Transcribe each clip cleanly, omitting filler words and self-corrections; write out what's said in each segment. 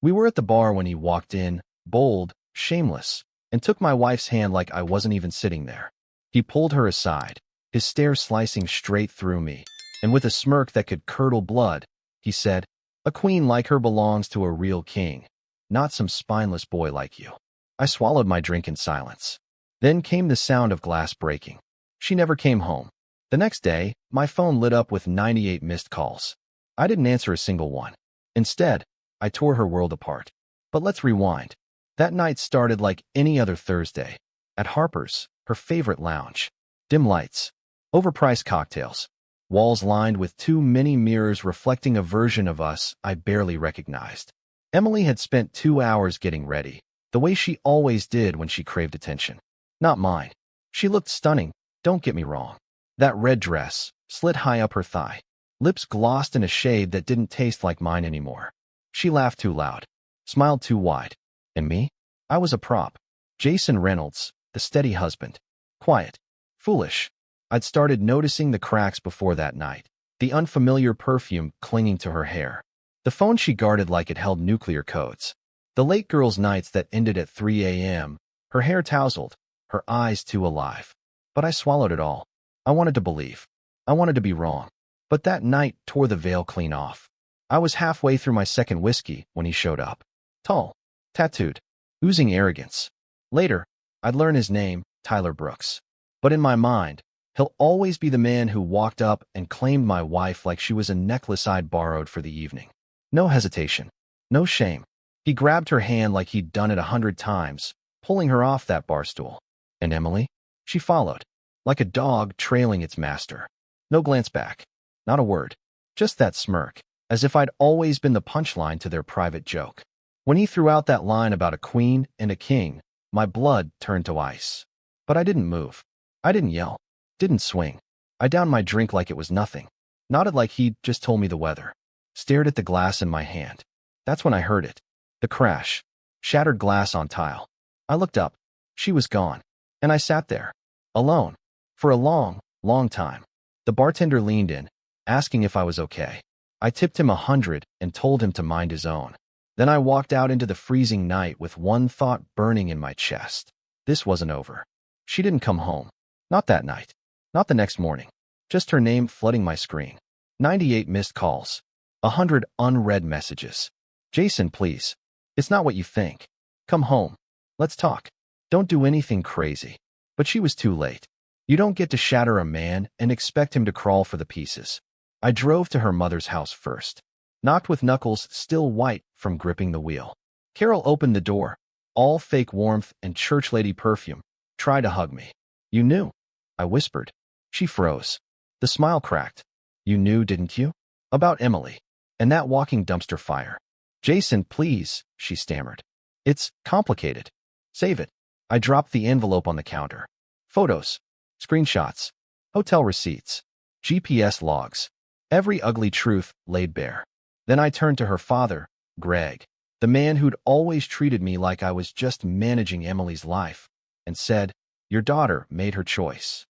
We were at the bar when he walked in, bold, shameless, and took my wife's hand like I wasn't even sitting there. He pulled her aside, his stare slicing straight through me, and with a smirk that could curdle blood, he said, "A queen like her belongs to a real king, not some spineless boy like you." I swallowed my drink in silence. Then came the sound of glass breaking. She never came home. The next day, my phone lit up with 98 missed calls. I didn't answer a single one. Instead, I tore her world apart. But let's rewind. That night started like any other Thursday. At Harper's, her favorite lounge. Dim lights, overpriced cocktails, walls lined with too many mirrors reflecting a version of us I barely recognized. Emily had spent 2 hours getting ready, the way she always did when she craved attention. Not mine. She looked stunning, don't get me wrong. That red dress, slid high up her thigh, lips glossed in a shade that didn't taste like mine anymore. She laughed too loud, smiled too wide. And me? I was a prop. Jason Reynolds, the steady husband. Quiet. Foolish. I'd started noticing the cracks before that night, the unfamiliar perfume clinging to her hair, the phone she guarded like it held nuclear codes, the late girls' nights that ended at 3 a.m., her hair tousled, her eyes too alive. But I swallowed it all. I wanted to believe. I wanted to be wrong. But that night tore the veil clean off. I was halfway through my second whiskey when he showed up. Tall, tattooed, oozing arrogance. Later, I'd learn his name, Tyler Brooks. But in my mind, he'll always be the man who walked up and claimed my wife like she was a necklace I'd borrowed for the evening. No hesitation. No shame. He grabbed her hand like he'd done it 100 times, pulling her off that bar stool. And Emily? She followed, like a dog trailing its master. No glance back. Not a word. Just that smirk, as if I'd always been the punchline to their private joke. When he threw out that line about a queen and a king, my blood turned to ice. But I didn't move. I didn't yell. Didn't swing. I downed my drink like it was nothing. Nodded like he'd just told me the weather. Stared at the glass in my hand. That's when I heard it. The crash. Shattered glass on tile. I looked up. She was gone. And I sat there. Alone. For a long, long time. The bartender leaned in, asking if I was okay. I tipped him 100 and told him to mind his own. Then I walked out into the freezing night with one thought burning in my chest. This wasn't over. She didn't come home. Not that night. Not the next morning. Just her name flooding my screen. 98 missed calls. 100 unread messages. Jason, please. It's not what you think. Come home. Let's talk. Don't do anything crazy. But she was too late. You don't get to shatter a man and expect him to crawl for the pieces. I drove to her mother's house first. Knocked with knuckles still white from gripping the wheel. Carol opened the door. All fake warmth and church lady perfume. Tried to hug me. You knew. I whispered. She froze. The smile cracked. You knew, didn't you? About Emily. And that walking dumpster fire. Jason, please, she stammered. It's complicated. Save it. I dropped the envelope on the counter. Photos. Screenshots. Hotel receipts. GPS logs. Every ugly truth laid bare. Then I turned to her father, Greg, the man who'd always treated me like I was just managing Emily's life, and said, your daughter made her choice.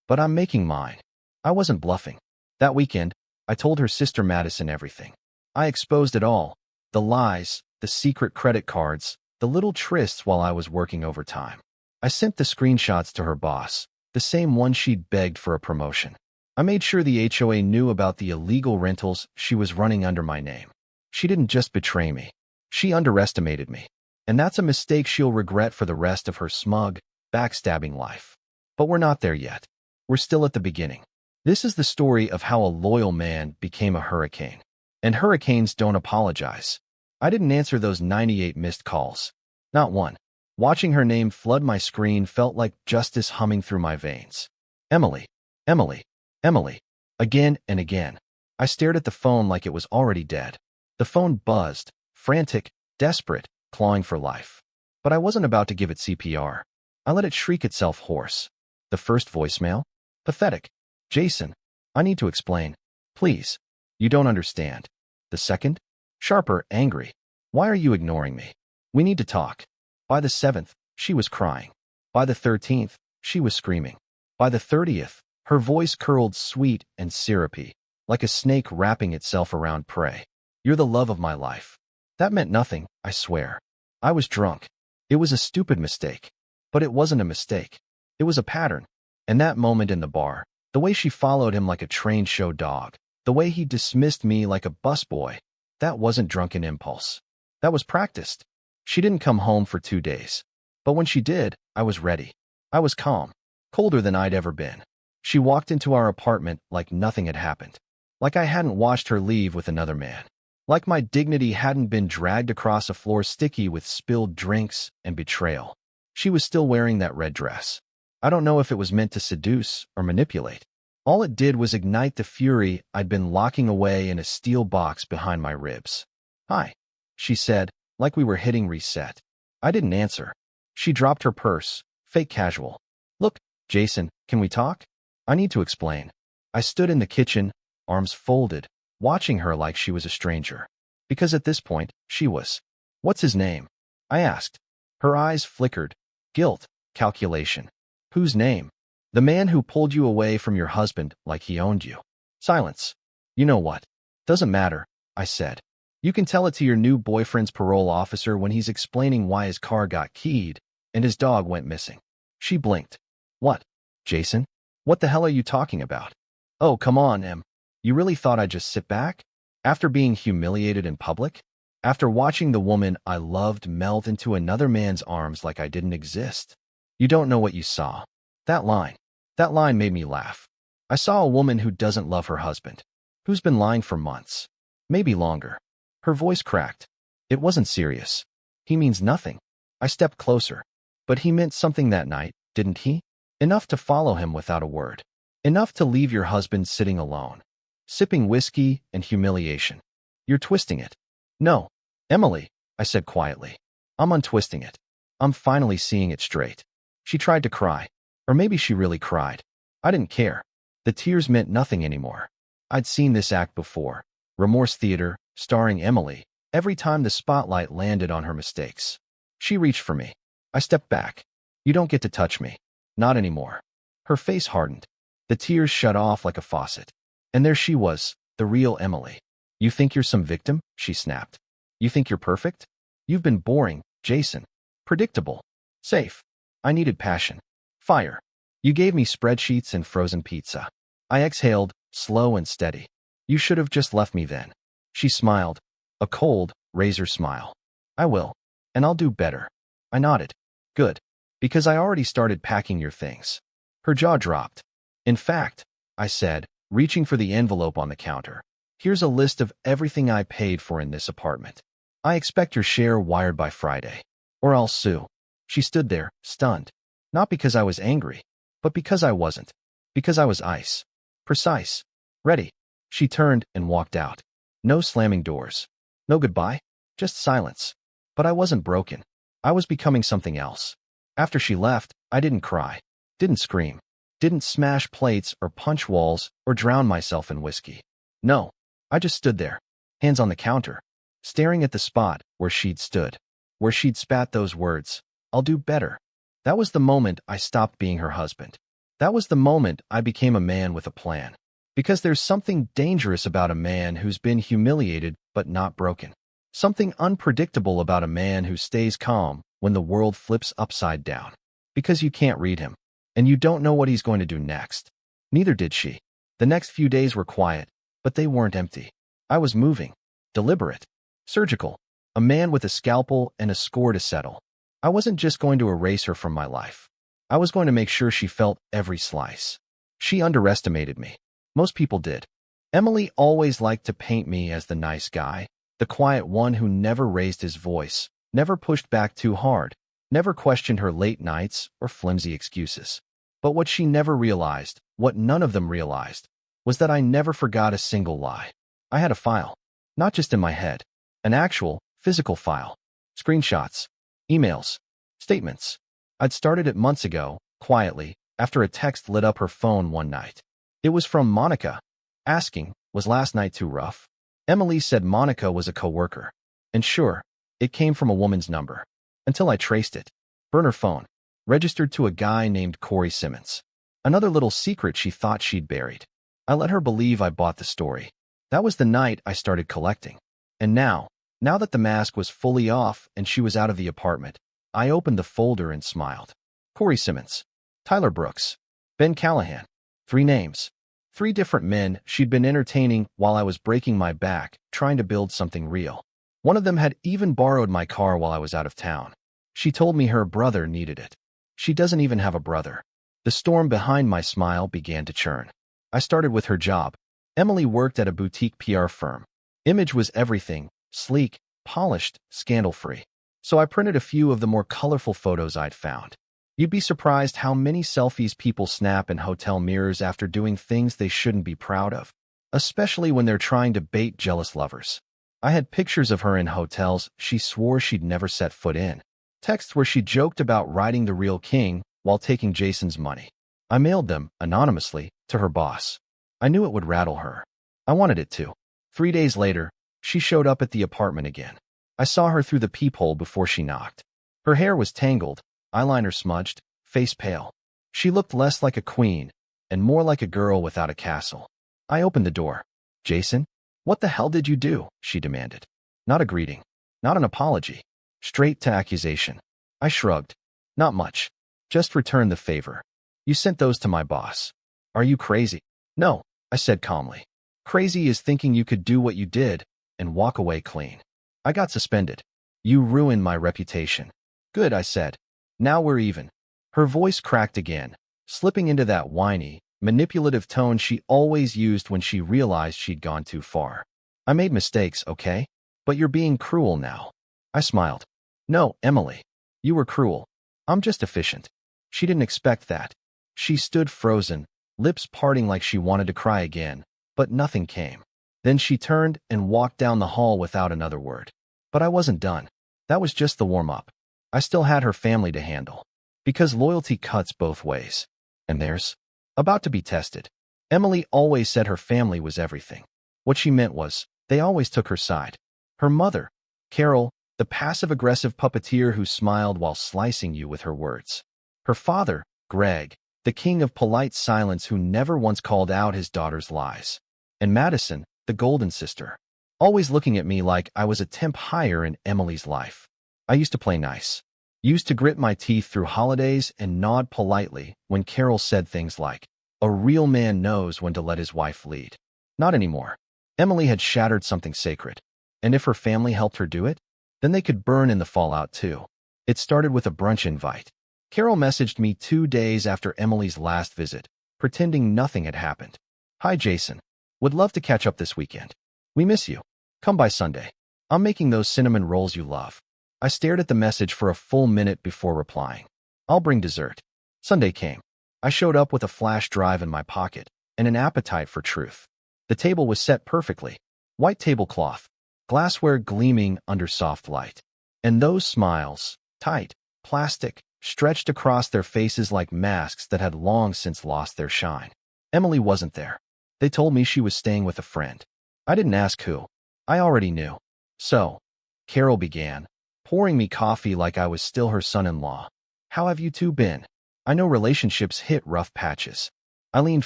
But I'm making mine. I wasn't bluffing. That weekend, I told her sister Madison everything. I exposed it all. The lies, the secret credit cards, the little trysts while I was working overtime. I sent the screenshots to her boss, the same one she'd begged for a promotion. I made sure the HOA knew about the illegal rentals she was running under my name. She didn't just betray me. She underestimated me. And that's a mistake she'll regret for the rest of her smug, backstabbing life. But we're not there yet. We're still at the beginning. This is the story of how a loyal man became a hurricane. And hurricanes don't apologize. I didn't answer those 98 missed calls. Not one. Watching her name flood my screen felt like justice humming through my veins. Emily. Emily. Emily. Again and again. I stared at the phone like it was already dead. The phone buzzed, frantic, desperate, clawing for life. But I wasn't about to give it CPR. I let it shriek itself hoarse. The first voicemail? Pathetic. Jason, I need to explain. Please. You don't understand. The second? Sharper, angry. Why are you ignoring me? We need to talk. By the 7th, she was crying. By the 13th, she was screaming. By the 30th, her voice curled sweet and syrupy, like a snake wrapping itself around prey. You're the love of my life. That meant nothing, I swear. I was drunk. It was a stupid mistake. But it wasn't a mistake. It was a pattern. And that moment in the bar, the way she followed him like a trained show dog, the way he dismissed me like a busboy, that wasn't drunken impulse. That was practiced. She didn't come home for 2 days. But when she did, I was ready. I was calm, colder than I'd ever been. She walked into our apartment like nothing had happened. Like I hadn't watched her leave with another man. Like my dignity hadn't been dragged across a floor sticky with spilled drinks and betrayal. She was still wearing that red dress. I don't know if it was meant to seduce or manipulate. All it did was ignite the fury I'd been locking away in a steel box behind my ribs. "Hi," she said, like we were hitting reset. I didn't answer. She dropped her purse, fake casual. "Look, Jason, can we talk? I need to explain." I stood in the kitchen, arms folded, watching her like she was a stranger. Because at this point, she was. "What's his name?" I asked. Her eyes flickered. Guilt, calculation. "Whose name?" "The man who pulled you away from your husband like he owned you." Silence. "You know what? Doesn't matter," I said. "You can tell it to your new boyfriend's parole officer when he's explaining why his car got keyed and his dog went missing." She blinked. "What? Jason? What the hell are you talking about?" "Oh, come on, Em. You really thought I'd just sit back? After being humiliated in public? After watching the woman I loved melt into another man's arms like I didn't exist? You don't know what you saw." That line made me laugh. I saw a woman who doesn't love her husband, who's been lying for months, maybe longer. Her voice cracked. It wasn't serious. "He means nothing." I stepped closer. "But he meant something that night, didn't he? Enough to follow him without a word. Enough to leave your husband sitting alone, sipping whiskey and humiliation. You're twisting it." "No, Emily," I said quietly. "I'm untwisting it. I'm finally seeing it straight." She tried to cry. Or maybe she really cried. I didn't care. The tears meant nothing anymore. I'd seen this act before. Remorse theater, starring Emily, every time the spotlight landed on her mistakes. She reached for me. I stepped back. "You don't get to touch me. Not anymore." Her face hardened. The tears shut off like a faucet. And there she was, the real Emily. "You think you're some victim?" she snapped. "You think you're perfect? You've been boring, Jason. Predictable. Safe. I needed passion. Fire. You gave me spreadsheets and frozen pizza." I exhaled, slow and steady. "You should have just left me then." She smiled. A cold, razor smile. "I will. And I'll do better." I nodded. "Good. Because I already started packing your things." Her jaw dropped. "In fact," I said, reaching for the envelope on the counter, "here's a list of everything I paid for in this apartment. I expect your share wired by Friday. Or I'll sue." She stood there, stunned. Not because I was angry, but because I wasn't. Because I was ice. Precise. Ready. She turned and walked out. No slamming doors. No goodbye. Just silence. But I wasn't broken. I was becoming something else. After she left, I didn't cry. Didn't scream. Didn't smash plates or punch walls or drown myself in whiskey. No. I just stood there. Hands on the counter. Staring at the spot where she'd stood. Where she'd spat those words. "I'll do better." That was the moment I stopped being her husband. That was the moment I became a man with a plan. Because there's something dangerous about a man who's been humiliated but not broken. Something unpredictable about a man who stays calm when the world flips upside down. Because you can't read him. And you don't know what he's going to do next. Neither did she. The next few days were quiet, but they weren't empty. I was moving. Deliberate. Surgical. A man with a scalpel and a score to settle. I wasn't just going to erase her from my life. I was going to make sure she felt every slice. She underestimated me. Most people did. Emily always liked to paint me as the nice guy, the quiet one who never raised his voice, never pushed back too hard, never questioned her late nights or flimsy excuses. But what she never realized, what none of them realized, was that I never forgot a single lie. I had a file. Not just in my head. An actual, physical file. Screenshots. Emails. Statements. I'd started it months ago, quietly, after a text lit up her phone one night. It was from Monica, asking, "Was last night too rough?" Emily said Monica was a coworker. And sure, it came from a woman's number. Until I traced it. Burner phone. Registered to a guy named Corey Simmons. Another little secret she thought she'd buried. I let her believe I bought the story. That was the night I started collecting. And now, Now that the mask was fully off and she was out of the apartment, I opened the folder and smiled. Corey Simmons, Tyler Brooks, Ben Callahan. 3 names. 3 different men she'd been entertaining while I was breaking my back, trying to build something real. One of them had even borrowed my car while I was out of town. She told me her brother needed it. She doesn't even have a brother. The storm behind my smile began to churn. I started with her job. Emily worked at a boutique PR firm. Image was everything, sleek, polished, scandal-free. So I printed a few of the more colorful photos I'd found. You'd be surprised how many selfies people snap in hotel mirrors after doing things they shouldn't be proud of, especially when they're trying to bait jealous lovers. I had pictures of her in hotels she swore she'd never set foot in. Texts where she joked about riding the real king while taking Jason's money. I mailed them, anonymously, to her boss. I knew it would rattle her. I wanted it to. 3 days later, she showed up at the apartment again. I saw her through the peephole before she knocked. Her hair was tangled, eyeliner smudged, face pale. She looked less like a queen and more like a girl without a castle. I opened the door. "Jason? What the hell did you do?" she demanded. Not a greeting. Not an apology. Straight to accusation. I shrugged. Not much. Just returned the favor. You sent those to my boss. Are you crazy? No, I said calmly. Crazy is thinking you could do what you did and walk away clean. I got suspended. You ruined my reputation. Good, I said. Now we're even. Her voice cracked again, slipping into that whiny, manipulative tone she always used when she realized she'd gone too far. I made mistakes, okay? But you're being cruel now. I smiled. No, Emily. You were cruel. I'm just efficient. She didn't expect that. She stood frozen, lips parting like she wanted to cry again, but nothing came. Then she turned and walked down the hall without another word. But I wasn't done. That was just the warm-up. I still had her family to handle. Because loyalty cuts both ways. And theirs? About to be tested. Emily always said her family was everything. What she meant was, they always took her side. Her mother, Carol, the passive-aggressive puppeteer who smiled while slicing you with her words. Her father, Greg, the king of polite silence who never once called out his daughter's lies. And Madison, the golden sister, always looking at me like I was a temp hire in Emily's life. I used to play nice. Used to grit my teeth through holidays and nod politely when Carol said things like, "A real man knows when to let his wife lead." Not anymore. Emily had shattered something sacred. And if her family helped her do it, then they could burn in the fallout too. It started with a brunch invite. Carol messaged me 2 days after Emily's last visit, pretending nothing had happened. "Hi, Jason. Would love to catch up this weekend. We miss you. Come by Sunday. I'm making those cinnamon rolls you love." I stared at the message for a full minute before replying. "I'll bring dessert." Sunday came. I showed up with a flash drive in my pocket and an appetite for truth. The table was set perfectly. White tablecloth, glassware gleaming under soft light. And those smiles, tight, plastic, stretched across their faces like masks that had long since lost their shine. Emily wasn't there. They told me she was staying with a friend. I didn't ask who. I already knew. So, Carol began, pouring me coffee like I was still her son-in-law. "How have you two been? I know relationships hit rough patches." I leaned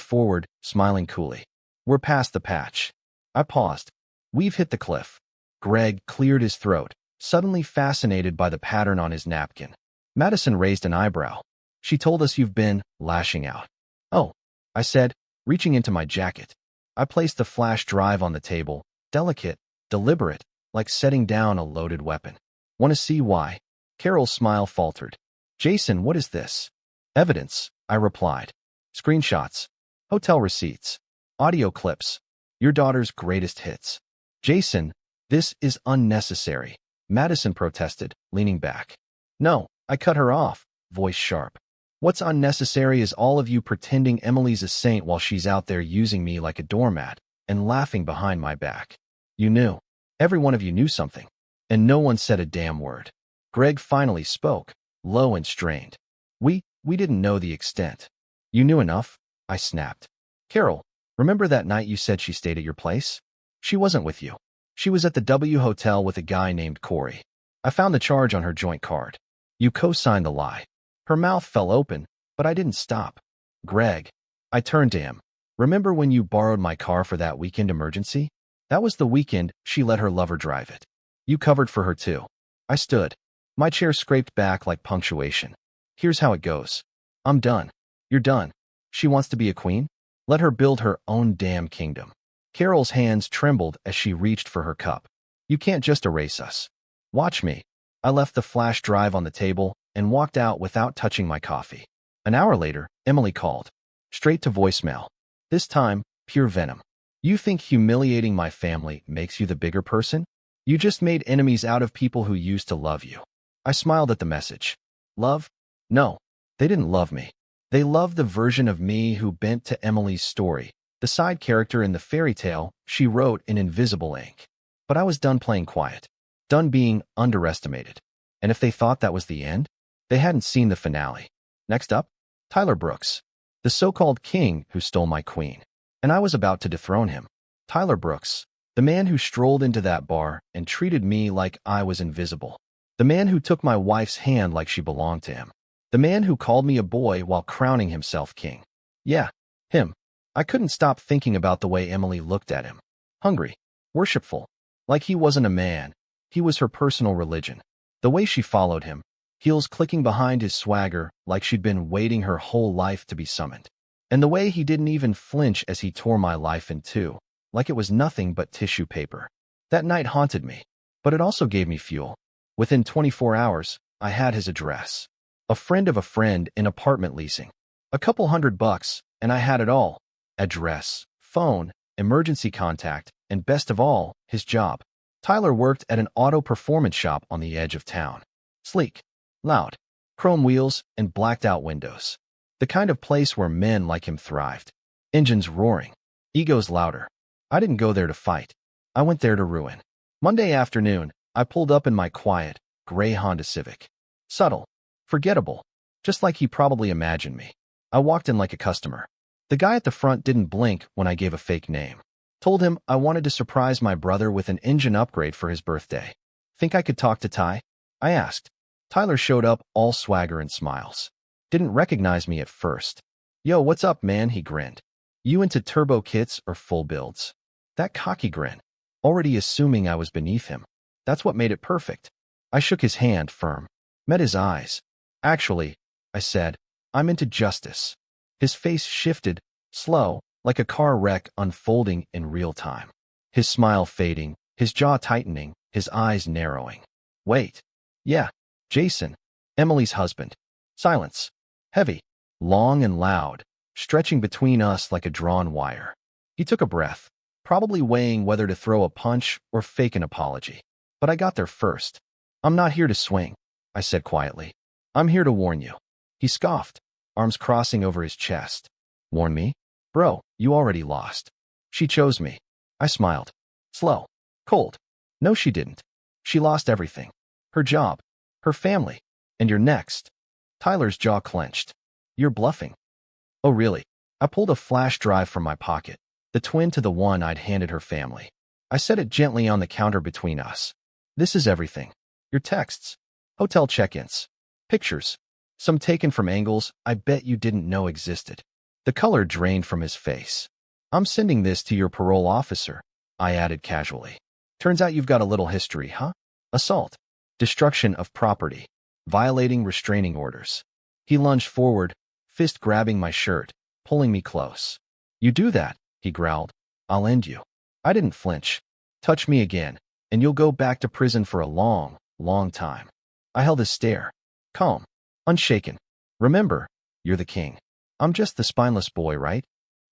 forward, smiling coolly. "We're past the patch." I paused. "We've hit the cliff." Greg cleared his throat, suddenly fascinated by the pattern on his napkin. Madison raised an eyebrow. "She told us you've been lashing out." "Oh," I said, reaching into my jacket. I placed the flash drive on the table, delicate, deliberate, like setting down a loaded weapon. "Want to see why?" Carol's smile faltered. "Jason, what is this?" "Evidence," I replied. "Screenshots, hotel receipts, audio clips, your daughter's greatest hits." "Jason, this is unnecessary," Madison protested, leaning back. "No," I cut her off, voice sharp. "What's unnecessary is all of you pretending Emily's a saint while she's out there using me like a doormat and laughing behind my back. You knew. Every one of you knew something. And no one said a damn word." Greg finally spoke, low and strained. We didn't know the extent." "You knew enough," I snapped. "Carol, remember that night you said she stayed at your place? She wasn't with you. She was at the W Hotel with a guy named Corey. I found the charge on her joint card. You co-signed the lie." Her mouth fell open, but I didn't stop. "Greg," I turned to him. "Remember when you borrowed my car for that weekend emergency? That was the weekend she let her lover drive it. You covered for her too. I stood. My chair scraped back like punctuation. Here's how it goes. I'm done. You're done. She wants to be a queen? Let her build her own damn kingdom. Carol's hands trembled as she reached for her cup. You can't just erase us. Watch me. I left the flash drive on the table and walked out without touching my coffee. An hour later, Emily called. Straight to voicemail. This time, pure venom. You think humiliating my family makes you the bigger person? You just made enemies out of people who used to love you. I smiled at the message. Love? No. They didn't love me. They loved the version of me who bent to Emily's story, the side character in the fairy tale she wrote in invisible ink. But I was done playing quiet. Done being underestimated. And if they thought that was the end, they hadn't seen the finale. Next up, Tyler Brooks, the so-called king who stole my queen. And I was about to dethrone him. Tyler Brooks, the man who strolled into that bar and treated me like I was invisible. The man who took my wife's hand like she belonged to him. The man who called me a boy while crowning himself king. Yeah, him. I couldn't stop thinking about the way Emily looked at him. Hungry, worshipful, like he wasn't a man. He was her personal religion. The way she followed him, heels clicking behind his swagger like she'd been waiting her whole life to be summoned. And the way he didn't even flinch as he tore my life in two, like it was nothing but tissue paper. That night haunted me, but it also gave me fuel. Within 24 hours, I had his address. A friend of a friend in apartment leasing. A couple $100, and I had it all. Address, phone, emergency contact, and best of all, his job. Tyler worked at an auto performance shop on the edge of town. Sleek, loud, chrome wheels, and blacked-out windows. The kind of place where men like him thrived. Engines roaring, egos louder. I didn't go there to fight. I went there to ruin. Monday afternoon, I pulled up in my quiet, gray Honda Civic. Subtle, forgettable, just like he probably imagined me. I walked in like a customer. The guy at the front didn't blink when I gave a fake name. Told him I wanted to surprise my brother with an engine upgrade for his birthday. Think I could talk to Ty? I asked. Tyler showed up all swagger and smiles. Didn't recognize me at first. Yo, what's up, man? He grinned. You into turbo kits or full builds? That cocky grin, already assuming I was beneath him. That's what made it perfect. I shook his hand firm, met his eyes. Actually, I said, I'm into justice. His face shifted, slow, like a car wreck unfolding in real time. His smile fading, his jaw tightening, his eyes narrowing. Wait. Yeah, Jason, Emily's husband. Silence. Heavy, long and loud, stretching between us like a drawn wire. He took a breath, probably weighing whether to throw a punch or fake an apology. But I got there first. I'm not here to swing, I said quietly. I'm here to warn you. He scoffed, arms crossing over his chest. Warn me? Bro, you already lost. She chose me. I smiled. Slow. Cold. No, she didn't. She lost everything. Her job. Her family. And you're next. Tyler's jaw clenched. You're bluffing. Oh, really? I pulled a flash drive from my pocket, the twin to the one I'd handed her family. I set it gently on the counter between us. This is everything. Your texts. Hotel check-ins. Pictures. Some taken from angles I bet you didn't know existed. The color drained from his face. I'm sending this to your parole officer, I added casually. Turns out you've got a little history, huh? Assault. Destruction of property. Violating restraining orders. He lunged forward, fist grabbing my shirt, pulling me close. You do that, he growled. I'll end you. I didn't flinch. Touch me again, and you'll go back to prison for a long, long time. I held his stare. Calm. Unshaken. Remember, you're the king. I'm just the spineless boy, right?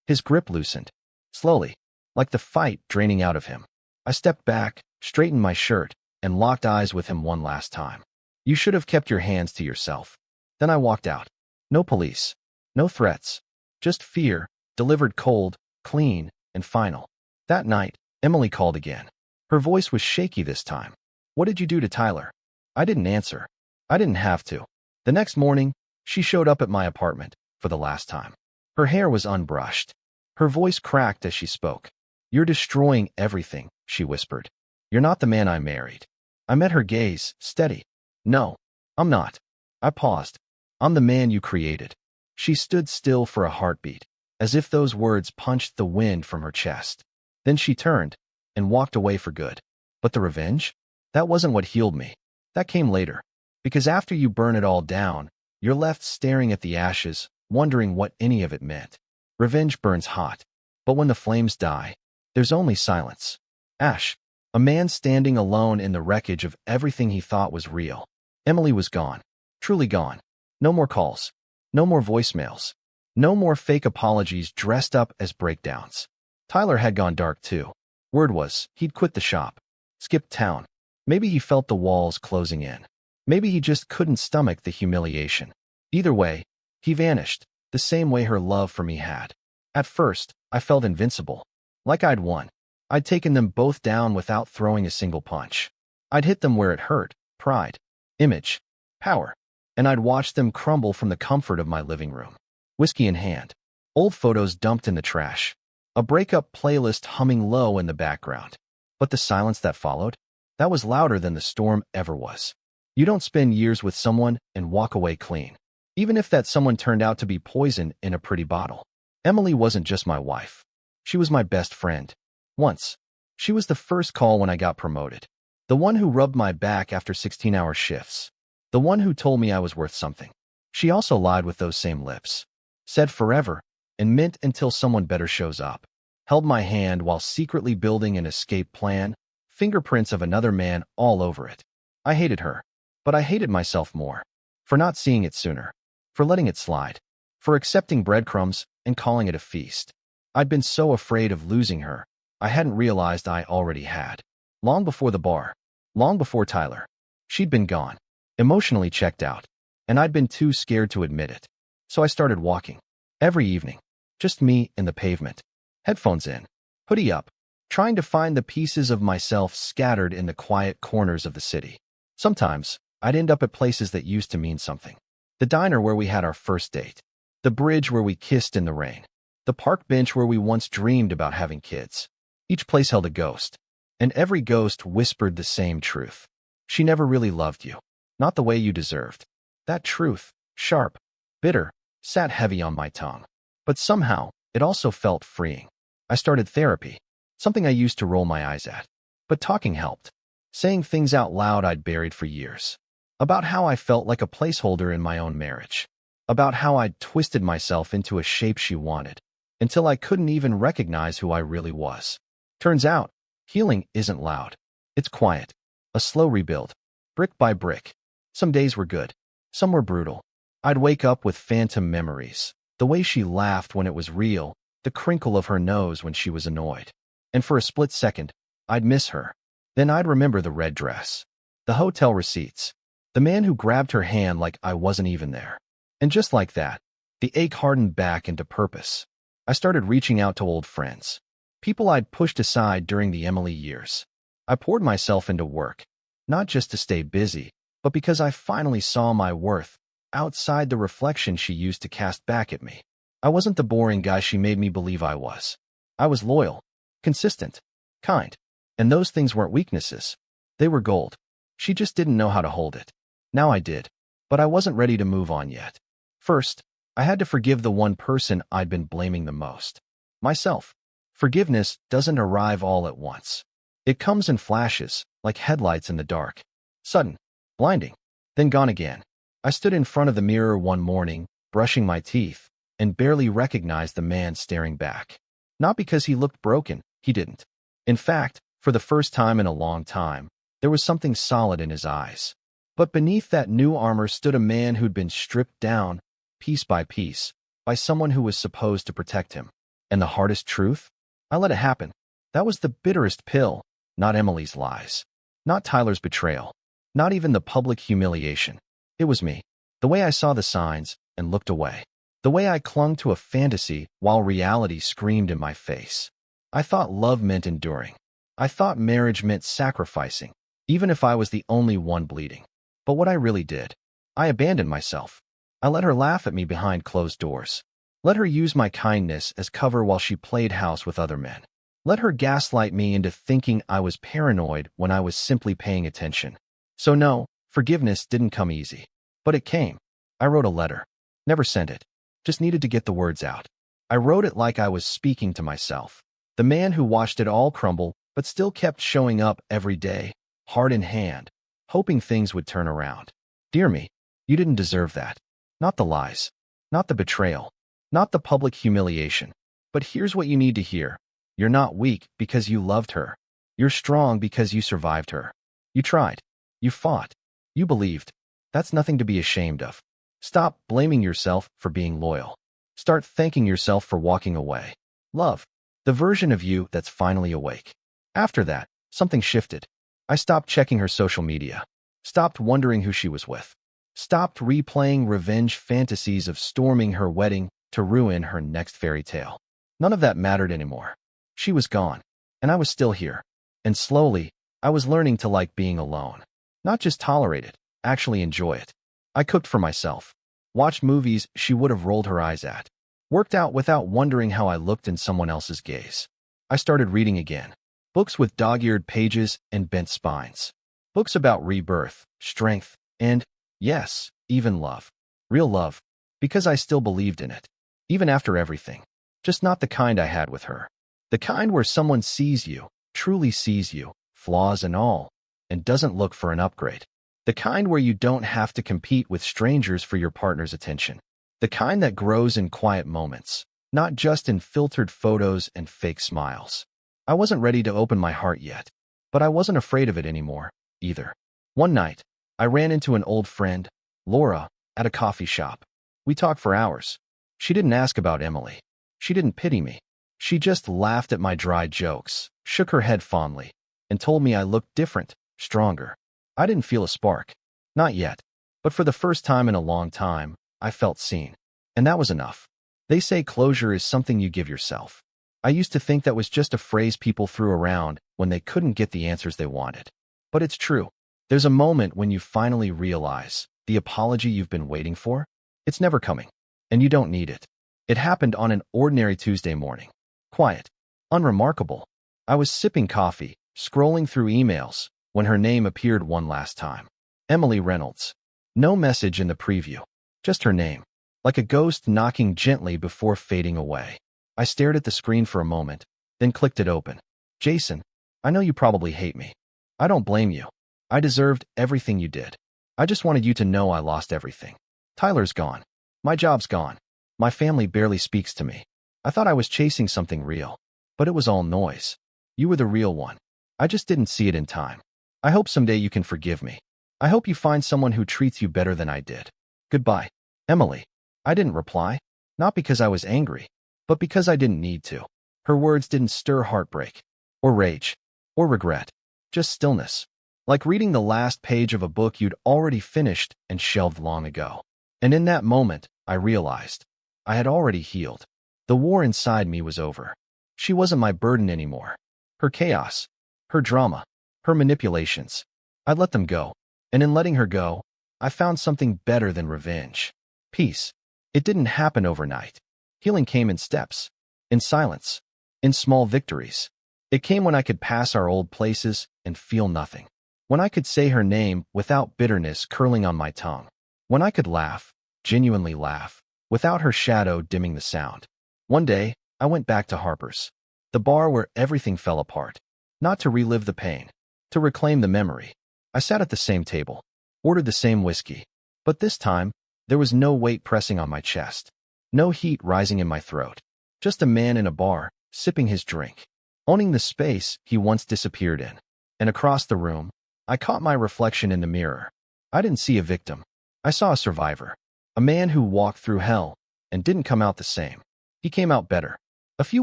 His grip loosened. Slowly, like the fight draining out of him. I stepped back, straightened my shirt, and locked eyes with him one last time. You should have kept your hands to yourself. Then I walked out. No police. No threats. Just fear, delivered cold, clean, and final. That night, Emily called again. Her voice was shaky this time. What did you do to Tyler? I didn't answer. I didn't have to. The next morning, she showed up at my apartment, for the last time. Her hair was unbrushed. Her voice cracked as she spoke. You're destroying everything, she whispered. You're not the man I married. I met her gaze, steady. No, I'm not. I paused. I'm the man you created. She stood still for a heartbeat, as if those words punched the wind from her chest. Then she turned and walked away for good. But the revenge? That wasn't what healed me. That came later. Because after you burn it all down, you're left staring at the ashes, wondering what any of it meant. Revenge burns hot. But when the flames die, there's only silence. Ash. A man standing alone in the wreckage of everything he thought was real. Emily was gone. Truly gone. No more calls. No more voicemails. No more fake apologies dressed up as breakdowns. Tyler had gone dark too. Word was, he'd quit the shop. Skipped town. Maybe he felt the walls closing in. Maybe he just couldn't stomach the humiliation. Either way, he vanished, the same way her love for me had. At first, I felt invincible. Like I'd won. I'd taken them both down without throwing a single punch. I'd hit them where it hurt: pride, image, power. And I'd watched them crumble from the comfort of my living room. Whiskey in hand. Old photos dumped in the trash. A breakup playlist humming low in the background. But the silence that followed? That was louder than the storm ever was. You don't spend years with someone and walk away clean. Even if that someone turned out to be poison in a pretty bottle. Emily wasn't just my wife. She was my best friend. Once. She was the first call when I got promoted. The one who rubbed my back after 16-hour shifts. The one who told me I was worth something. She also lied with those same lips. Said forever, and meant until someone better shows up. Held my hand while secretly building an escape plan, fingerprints of another man all over it. I hated her. But I hated myself more. For not seeing it sooner. For letting it slide. For accepting breadcrumbs and calling it a feast. I'd been so afraid of losing her, I hadn't realized I already had. Long before the bar. Long before Tyler. She'd been gone. Emotionally checked out. And I'd been too scared to admit it. So I started walking. Every evening. Just me in the pavement. Headphones in. Hoodie up. Trying to find the pieces of myself scattered in the quiet corners of the city. Sometimes, I'd end up at places that used to mean something. The diner where we had our first date. The bridge where we kissed in the rain. The park bench where we once dreamed about having kids. Each place held a ghost. And every ghost whispered the same truth. She never really loved you. Not the way you deserved. That truth, sharp, bitter, sat heavy on my tongue. But somehow, it also felt freeing. I started therapy. Something I used to roll my eyes at. But talking helped. Saying things out loud I'd buried for years. About how I felt like a placeholder in my own marriage. About how I'd twisted myself into a shape she wanted. Until I couldn't even recognize who I really was. Turns out, healing isn't loud. It's quiet. A slow rebuild. Brick by brick. Some days were good. Some were brutal. I'd wake up with phantom memories. The way she laughed when it was real. The crinkle of her nose when she was annoyed. And for a split second, I'd miss her. Then I'd remember the red dress. The hotel receipts. The man who grabbed her hand like I wasn't even there. And just like that, the ache hardened back into purpose. I started reaching out to old friends. People I'd pushed aside during the Emily years. I poured myself into work. Not just to stay busy, but because I finally saw my worth outside the reflection she used to cast back at me. I wasn't the boring guy she made me believe I was. I was loyal, consistent, kind. And those things weren't weaknesses. They were gold. She just didn't know how to hold it. Now I did. But I wasn't ready to move on yet. First, I had to forgive the one person I'd been blaming the most. Myself. Forgiveness doesn't arrive all at once. It comes in flashes, like headlights in the dark. Sudden, blinding, then gone again. I stood in front of the mirror one morning, brushing my teeth, and barely recognized the man staring back. Not because he looked broken, he didn't. In fact, for the first time in a long time, there was something solid in his eyes. But beneath that new armor stood a man who'd been stripped down, piece by piece, by someone who was supposed to protect him. And the hardest truth? I let it happen. That was the bitterest pill, not Emily's lies. Not Tyler's betrayal. Not even the public humiliation. It was me. The way I saw the signs and looked away. The way I clung to a fantasy while reality screamed in my face. I thought love meant enduring. I thought marriage meant sacrificing, even if I was the only one bleeding. But what I really did, I abandoned myself. I let her laugh at me behind closed doors. Let her use my kindness as cover while she played house with other men. Let her gaslight me into thinking I was paranoid when I was simply paying attention. So no, forgiveness didn't come easy. But it came. I wrote a letter. Never sent it. Just needed to get the words out. I wrote it like I was speaking to myself. The man who watched it all crumble, but still kept showing up every day, heart in hand, hoping things would turn around. Dear me, you didn't deserve that. Not the lies, not the betrayal, not the public humiliation. But here's what you need to hear. You're not weak because you loved her. You're strong because you survived her. You tried. You fought. You believed. That's nothing to be ashamed of. Stop blaming yourself for being loyal. Start thanking yourself for walking away. Love, the version of you that's finally awake. After that, something shifted. I stopped checking her social media. Stopped wondering who she was with. Stopped replaying revenge fantasies of storming her wedding to ruin her next fairy tale. None of that mattered anymore. She was gone, and I was still here. And slowly, I was learning to like being alone. Not just tolerate it, actually enjoy it. I cooked for myself, watched movies she would have rolled her eyes at, worked out without wondering how I looked in someone else's gaze. I started reading again. Books with dog-eared pages and bent spines. Books about rebirth, strength, and, yes, even love. Real love, because I still believed in it. Even after everything. Just not the kind I had with her. The kind where someone sees you, truly sees you, flaws and all, and doesn't look for an upgrade. The kind where you don't have to compete with strangers for your partner's attention. The kind that grows in quiet moments, not just in filtered photos and fake smiles. I wasn't ready to open my heart yet, but I wasn't afraid of it anymore, either. One night, I ran into an old friend, Laura, at a coffee shop. We talked for hours. She didn't ask about Emily. She didn't pity me. She just laughed at my dry jokes, shook her head fondly, and told me I looked different, stronger. I didn't feel a spark. Not yet. But for the first time in a long time, I felt seen. And that was enough. They say closure is something you give yourself. I used to think that was just a phrase people threw around when they couldn't get the answers they wanted. But it's true. There's a moment when you finally realize the apology you've been waiting for, it's never coming. And you don't need it. It happened on an ordinary Tuesday morning. Quiet. Unremarkable. I was sipping coffee, scrolling through emails, when her name appeared one last time. Emily Reynolds. No message in the preview. Just her name. Like a ghost knocking gently before fading away. I stared at the screen for a moment, then clicked it open. Jason, I know you probably hate me. I don't blame you. I deserved everything you did. I just wanted you to know I lost everything. Tyler's gone. My job's gone. My family barely speaks to me. I thought I was chasing something real, but it was all noise. You were the real one. I just didn't see it in time. I hope someday you can forgive me. I hope you find someone who treats you better than I did. Goodbye, Emily. I didn't reply, not because I was angry, but because I didn't need to. Her words didn't stir heartbreak, or rage, or regret, just stillness. Like reading the last page of a book you'd already finished and shelved long ago. And in that moment, I realized I had already healed. The war inside me was over. She wasn't my burden anymore. Her chaos, her drama, her manipulations. I let them go. And in letting her go, I found something better than revenge. Peace. It didn't happen overnight. Healing came in steps, in silence, in small victories. It came when I could pass our old places and feel nothing. When I could say her name without bitterness curling on my tongue. When I could laugh, genuinely laugh, without her shadow dimming the sound. One day, I went back to Harper's, the bar where everything fell apart. Not to relive the pain, to reclaim the memory. I sat at the same table, ordered the same whiskey, but this time, there was no weight pressing on my chest, no heat rising in my throat. Just a man in a bar, sipping his drink, owning the space he once disappeared in. And across the room, I caught my reflection in the mirror. I didn't see a victim. I saw a survivor, a man who walked through hell and didn't come out the same. He came out better. A few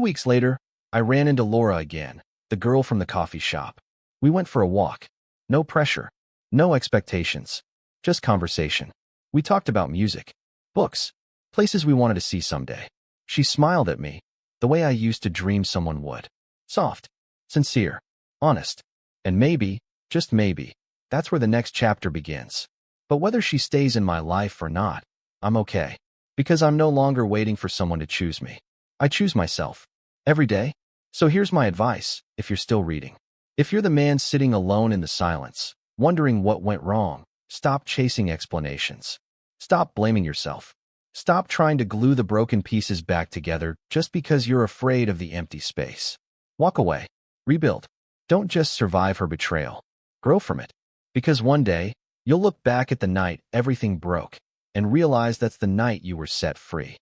weeks later, I ran into Laura again, the girl from the coffee shop. We went for a walk. No pressure, no expectations, just conversation. We talked about music, books, places we wanted to see someday. She smiled at me, the way I used to dream someone would. Soft, sincere, honest. And maybe, just maybe, that's where the next chapter begins. But whether she stays in my life or not, I'm okay. Because I'm no longer waiting for someone to choose me. I choose myself. Every day. So here's my advice, if you're still reading. If you're the man sitting alone in the silence, wondering what went wrong, stop chasing explanations. Stop blaming yourself. Stop trying to glue the broken pieces back together just because you're afraid of the empty space. Walk away. Rebuild. Don't just survive her betrayal. Grow from it. Because one day, you'll look back at the night everything broke and realize that's the night you were set free.